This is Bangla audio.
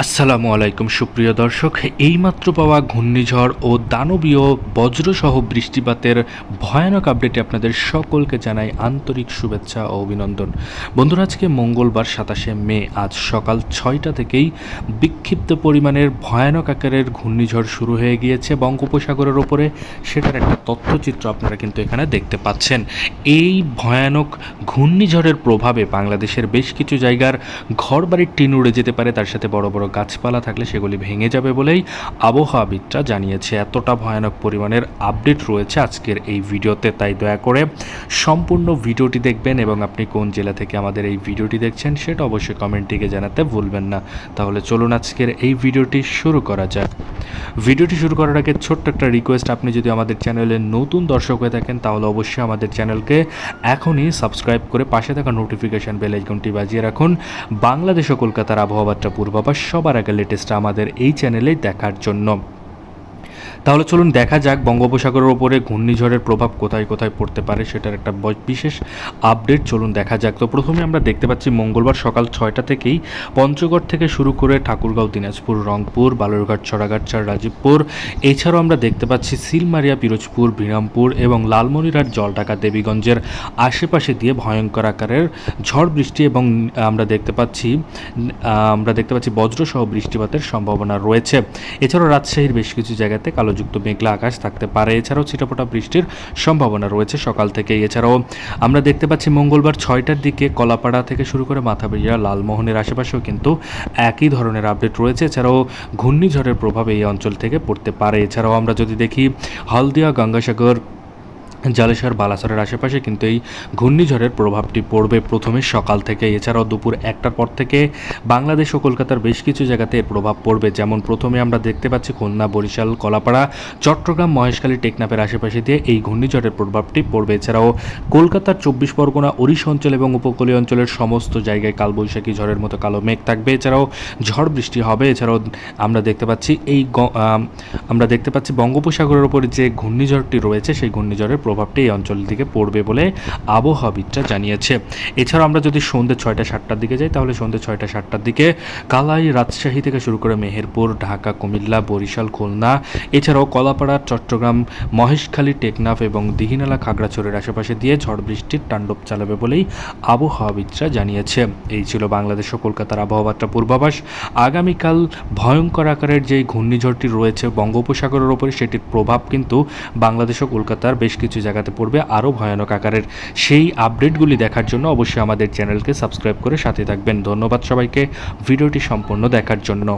আসসালামু আলাইকুম সুপ্রিয় দর্শক, এইমাত্র পাওয়া ঘূর্ণিঝড় ও দানবীয় বজ্রসহ বৃষ্টিপাতের ভয়ানক আপডেটে আপনাদের সকলকে জানাই আন্তরিক শুভেচ্ছা ও অভিনন্দন। বন্ধুরা, আজকে মঙ্গলবার 27শে মে, আজ সকাল 6টা থেকেই বিক্ষিপ্ত পরিমাণের ভয়ানক আকারের ঘূর্ণিঝড় শুরু হয়ে গিয়েছে বঙ্গোপসাগরের ওপরে। সেটার একটা তথ্যচিত্র আপনারা কিন্তু এখানে দেখতে পাচ্ছেন। এই ভয়ানক ঘূর্ণিঝড়ের প্রভাবে বাংলাদেশের বেশ কিছু জায়গার ঘরবাড়ির টিন উড়ে যেতে পারে, তার সাথে বড় বড় গাছপালা থাকলে সেগুলি ভেঙে যাবে বলেই আবহাওয়াবিদরা জানিয়েছে। এতটা ভয়ানক পরিমাণের আপডেট রয়েছে আজকের এই ভিডিওতে, তাই দয়া করে সম্পূর্ণ ভিডিওটি দেখবেন এবং আপনি কোন জেলা থেকে আমাদের এই ভিডিওটি দেখছেন সেটা অবশ্যই কমেন্টটিকে জানাতে ভুলবেন না। তাহলে চলুন আজকের এই ভিডিওটি শুরু করা যাক। ভিডিওটি শুরু করার আগে ছোট্ট একটা রিকোয়েস্ট, আপনি যদি আমাদের চ্যানেলে নতুন দর্শক হয়ে থাকেন তাহলে অবশ্যই আমাদের চ্যানেলকে এখনই সাবস্ক্রাইব করে পাশে থাকা নোটিফিকেশন বেল আইকনটি বাজিয়ে রাখুন বাংলাদেশ ও কলকাতার আবহাওয়াটা পূর্বাভাস সবার আগে লেটেস্ট আমাদের এই চ্যানেলেই দেখার জন্য। তাহলে চলুন দেখা যাক বঙ্গোপসাগরের ওপরে ঘূর্ণিঝড়ের প্রভাব কোথায় কোথায় পড়তে পারে সেটার একটা বিশেষ আপডেট চলুন দেখা যাক। তো প্রথমে আমরা দেখতে পাচ্ছি মঙ্গলবার সকাল 6টা থেকেই পঞ্চগড় থেকে শুরু করে ঠাকুরগাঁও, দিনাজপুর, রংপুর, বালুরঘাট, চড়াগাছড়, রাজীবপুর, এছাড়াও আমরা দেখতে পাচ্ছি সিলমারিয়া, পিরোজপুর, বিরামপুর এবং লালমনিরহাট, জলঢাকা, দেবীগঞ্জের আশেপাশে দিয়ে ভয়ঙ্কর আকারের ঝড় বৃষ্টি এবং আমরা দেখতে পাচ্ছি বজ্রসহ বৃষ্টিপাতের সম্ভাবনা রয়েছে। এছাড়াও রাজশাহীর বেশ কিছু জায়গাতে কালোযুক্ত মেঘলা আকাশ থাকতে পারে। এছাড়াও ছিটাফোঁটা বৃষ্টির সম্ভাবনা রয়েছে সকাল থেকে। এছাড়াও আমরা দেখতে পাচ্ছি মঙ্গলবার 6টার দিকে কলাপাড়া থেকে শুরু করে মাথাবেড়িয়া, লালমোহনের আশেপাশেও কিন্তু একই ধরনের আপডেট রয়েছে। এছাড়াও ঘূর্ণিঝড়ের প্রভাব এই অঞ্চল থেকে পড়তে পারে। এছাড়াও আমরা যদি দেখি হলদিয়া, গঙ্গাসাগর, জালেশ্বর, বালাসরের আশেপাশে কিন্তু এই ঘূর্ণিঝড়ের প্রভাবটি পড়বে প্রথমে সকাল থেকে। এছাড়াও দুপুর 1টার পর থেকে বাংলাদেশ ও কলকাতার বেশ কিছু জায়গাতে এর প্রভাব পড়বে। যেমন প্রথমে আমরা দেখতে পাচ্ছি খুলনা, বরিশাল, কলাপাড়া, চট্টগ্রাম, মহেশখালী, টেকনাফের আশেপাশে দিয়ে এই ঘূর্ণিঝড়ের প্রভাবটি পড়বে। এছাড়াও কলকাতার 24 পরগনা, ওড়িশা অঞ্চল এবং উপকূলীয় অঞ্চলের সমস্ত জায়গায় কালবৈশাখী ঝড়ের মতো কালো মেঘ থাকবে। এছাড়াও ঝড় বৃষ্টি হবে। এছাড়াও আমরা দেখতে পাচ্ছি বঙ্গোপসাগরের ওপর যে ঘূর্ণিঝড়টি রয়েছে সেই ঘূর্ণিঝড়ের প্রভাবটি এই অঞ্চল দিকে পড়বে বলে আবহাওয়াবিদরা জানিয়েছে। এছাড়াও আমরা যদি সন্ধ্যে 6টা-7টার দিকে যাই তাহলে সন্ধ্যে 6টা-7টার দিকে কালাই, রাজশাহী থেকে শুরু করে মেহেরপুর, ঢাকা, কুমিল্লা, বরিশাল, খুলনা, এছাড়াও কলাপাড়া, চট্টগ্রাম, মহেশখালী, টেকনাফ এবং দিঘিনালা, খাগড়াছড়ির আশেপাশে দিয়ে ঝড় বৃষ্টির তাণ্ডব চালাবে বলেই আবহাওয়াবিদরা জানিয়েছে। এই ছিল বাংলাদেশ ও কলকাতার আবহাওয়াটা পূর্বাভাস। আগামীকাল ভয়ঙ্কর আকারের যে ঘূর্ণিঝড়টি রয়েছে বঙ্গোপসাগরের ওপরে সেটির প্রভাব কিন্তু বাংলাদেশ ও কলকাতার বেশ কিছু জায়গাতে পড়বে আরও ভয়ানক আকারের। সেই আপডেটগুলি দেখার জন্য অবশ্যই আমাদের চ্যানেলকে সাবস্ক্রাইব করে সাথে থাকবেন। ধন্যবাদ সবাইকে ভিডিওটি সম্পূর্ণ দেখার জন্য।